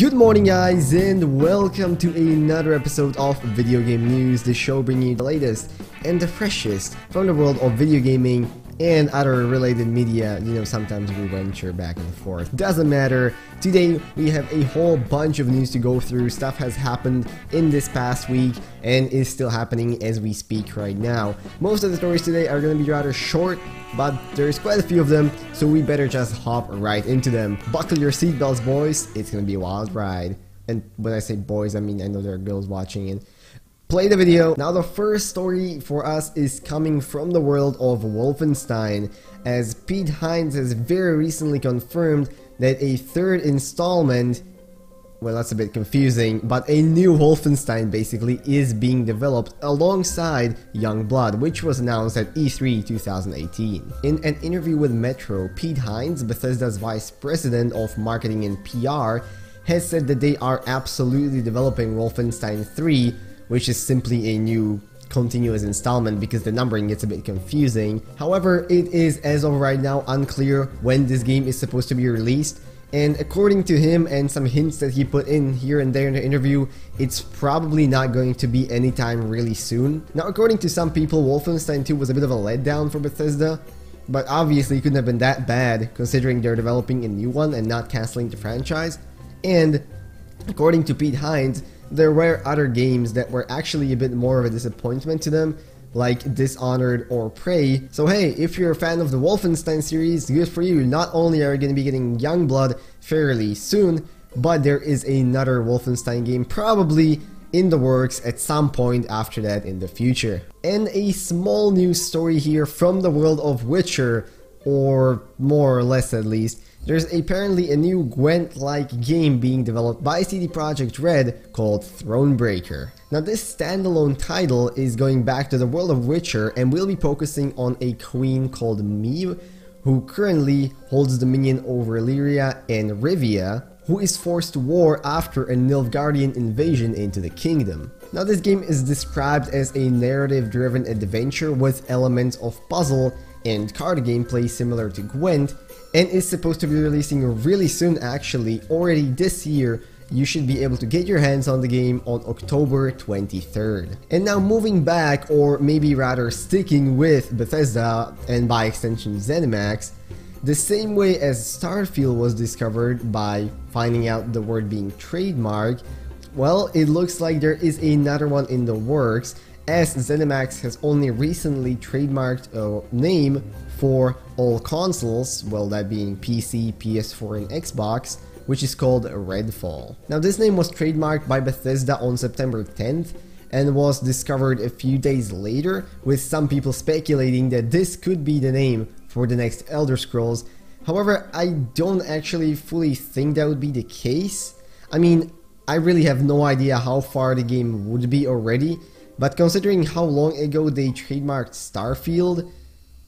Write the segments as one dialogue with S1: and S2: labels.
S1: Good morning guys, and welcome to another episode of Video Game News, the show bringing you the latest and the freshest from the world of video gaming and other related media. You know, sometimes we venture back and forth, doesn't matter. Today we have a whole bunch of news to go through. Stuff has happened in this past week and is still happening as we speak right now. Most of the stories today are going to be rather short, but there's quite a few of them, so we better just hop right into them. Buckle your seatbelts, boys, it's gonna be a wild ride. And when I say boys, I mean I know there are girls watching, and play the video. Now the first story for us is coming from the world of Wolfenstein, as Pete Hines has very recently confirmed that a third installment, well, that's a bit confusing, but a new Wolfenstein basically is being developed alongside Youngblood, which was announced at E3 2018. In an interview with Metro, Pete Hines, Bethesda's vice president of marketing and PR, has said that they are absolutely developing Wolfenstein 3, which is simply a new continuous installment because the numbering gets a bit confusing. However, it is as of right now unclear when this game is supposed to be released. And according to him and some hints that he put in here and there in the interview, it's probably not going to be anytime really soon. Now, according to some people, Wolfenstein 2 was a bit of a letdown for Bethesda, but obviously it couldn't have been that bad considering they're developing a new one and not cancelling the franchise. And according to Pete Hines, there were other games that were actually a bit more of a disappointment to them, like Dishonored or Prey. So hey, if you're a fan of the Wolfenstein series, good for you. Not only are you going to be getting Youngblood fairly soon, but there is another Wolfenstein game probably in the works at some point after that in the future. And a small news story here from the world of Witcher, or more or less at least. There's apparently a new Gwent-like game being developed by CD Projekt Red called Thronebreaker. Now this standalone title is going back to the world of Witcher and will be focusing on a queen called Meve, who currently holds dominion over Lyria and Rivia, who is forced to war after a Nilfgaardian invasion into the kingdom. Now this game is described as a narrative-driven adventure with elements of puzzle and card gameplay similar to Gwent, and is supposed to be releasing really soon actually. Already this year, you should be able to get your hands on the game on October 23rd. And now moving back, or maybe rather sticking with Bethesda and by extension ZeniMax, the same way as Starfield was discovered by finding out the word being trademarked, well, it looks like there is another one in the works, as ZeniMax has only recently trademarked a name for all consoles, well, that being PC, PS4 and Xbox, which is called Redfall. Now this name was trademarked by Bethesda on September 10th and was discovered a few days later, with some people speculating that this could be the name for the next Elder Scrolls. However, I don't actually fully think that would be the case. I mean, I really have no idea how far the game would be already, but considering how long ago they trademarked Starfield,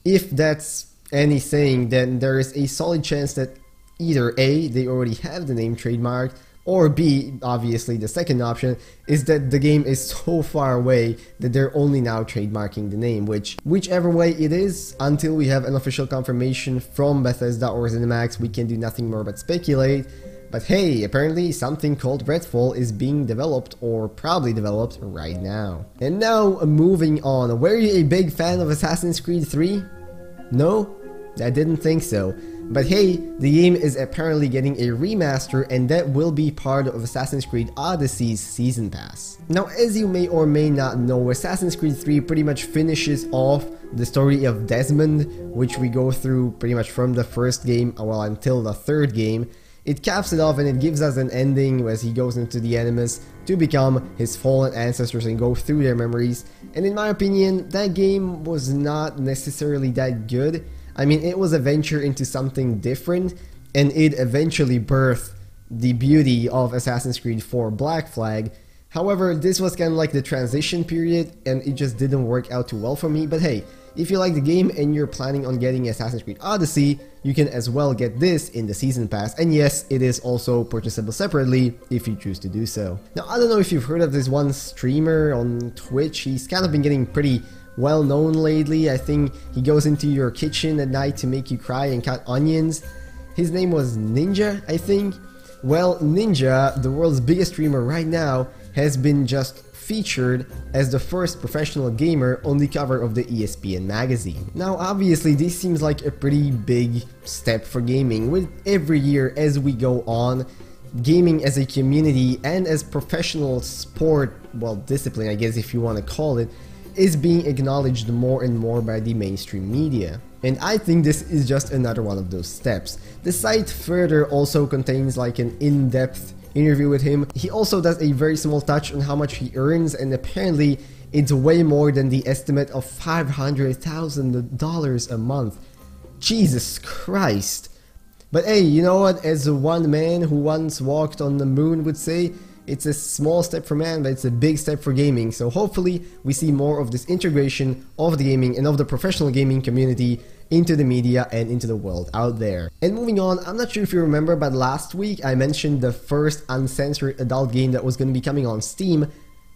S1: if that's anything, then there is a solid chance that either A, they already have the name trademarked, or B, obviously the second option, is that the game is so far away that they're only now trademarking the name, whichever way it is, until we have an official confirmation from Bethesda or ZeniMax, we can do nothing more but speculate. But hey, apparently something called Redfall is being developed, or probably developed, right now. And now, moving on, were you a big fan of Assassin's Creed 3? No? I didn't think so. But hey, the game is apparently getting a remaster, and that will be part of Assassin's Creed Odyssey's Season Pass. Now, as you may or may not know, Assassin's Creed 3 pretty much finishes off the story of Desmond, which we go through pretty much from the first game, well, until the third game. It caps it off and it gives us an ending as he goes into the Animus to become his fallen ancestors and go through their memories. And in my opinion, that game was not necessarily that good. I mean, it was a venture into something different, and it eventually birthed the beauty of Assassin's Creed 4 Black Flag. However, this was kind of like the transition period, and it just didn't work out too well for me. But hey, if you like the game and you're planning on getting Assassin's Creed Odyssey, you can as well get this in the Season Pass, and yes, it is also purchasable separately if you choose to do so. Now, I don't know if you've heard of this one streamer on Twitch. He's kind of been getting pretty well known lately. I think he goes into your kitchen at night to make you cry and cut onions. His name was Ninja, I think. Well, Ninja, the world's biggest streamer right now, has been just featured as the first professional gamer on the cover of the ESPN magazine. Now obviously this seems like a pretty big step for gaming, with every year as we go on, gaming as a community and as professional sport, well, discipline I guess if you want to call it, is being acknowledged more and more by the mainstream media. And I think this is just another one of those steps. The site further also contains like an in-depth interview with him. He also does a very small touch on how much he earns, and apparently it's way more than the estimate of $500,000 a month. Jesus Christ. But hey, you know what, as one man who once walked on the moon would say, it's a small step for man, but it's a big step for gaming. So hopefully we see more of this integration of the gaming and of the professional gaming community into the media and into the world out there. And moving on, I'm not sure if you remember, but last week I mentioned the first uncensored adult game that was going to be coming on Steam.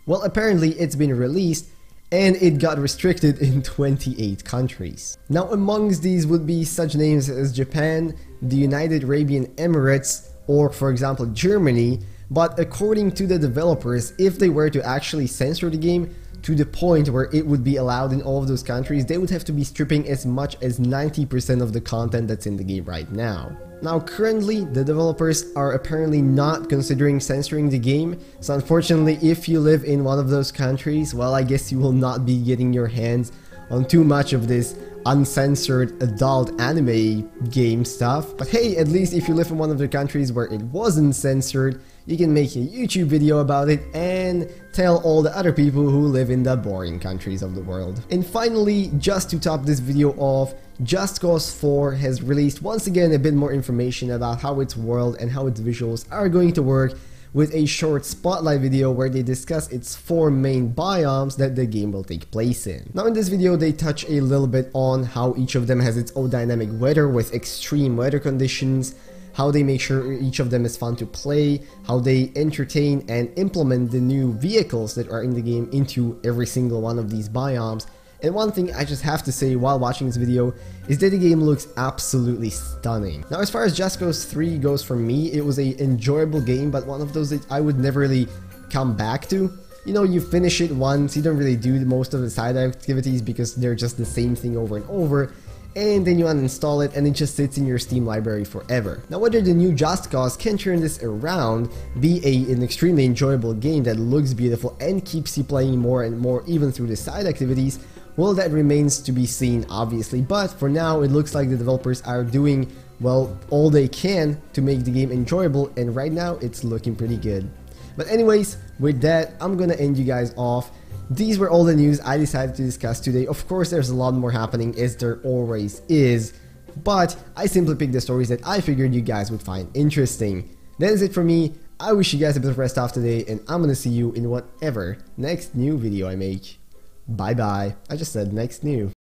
S1: Well, apparently it's been released and it got restricted in 28 countries. Now amongst these would be such names as Japan, the United Arab Emirates, or for example Germany. But according to the developers, if they were to actually censor the game to the point where it would be allowed in all of those countries, they would have to be stripping as much as 90% of the content that's in the game right now. Now currently, the developers are apparently not considering censoring the game, so unfortunately if you live in one of those countries, well, I guess you will not be getting your hands on too much of this uncensored adult anime game stuff. But hey, at least if you live in one of the countries where it wasn't censored, you can make a YouTube video about it and tell all the other people who live in the boring countries of the world. And finally, just to top this video off, Just Cause 4 has released once again a bit more information about how its world and how its visuals are going to work, with a short spotlight video where they discuss its 4 main biomes that the game will take place in. Now in this video they touch a little bit on how each of them has its own dynamic weather with extreme weather conditions, how they make sure each of them is fun to play, how they entertain and implement the new vehicles that are in the game into every single one of these biomes. And one thing I just have to say while watching this video is that the game looks absolutely stunning. Now as far as Just Cause 3 goes for me, it was an enjoyable game, but one of those that I would never really come back to. You know, you finish it once, you don't really do most of the side activities because they're just the same thing over and over, and then you uninstall it and it just sits in your Steam library forever. Now whether the new Just Cause can turn this around, be an extremely enjoyable game that looks beautiful and keeps you playing more and more even through the side activities, well, that remains to be seen obviously, but for now it looks like the developers are doing, well, all they can to make the game enjoyable, and right now it's looking pretty good. But anyways, with that, I'm gonna end you guys off. These were all the news I decided to discuss today. Of course there's a lot more happening, as there always is, but I simply picked the stories that I figured you guys would find interesting. That is it for me. I wish you guys a bit of rest off today, and I'm gonna see you in whatever next new video I make. Bye bye. I just said next new.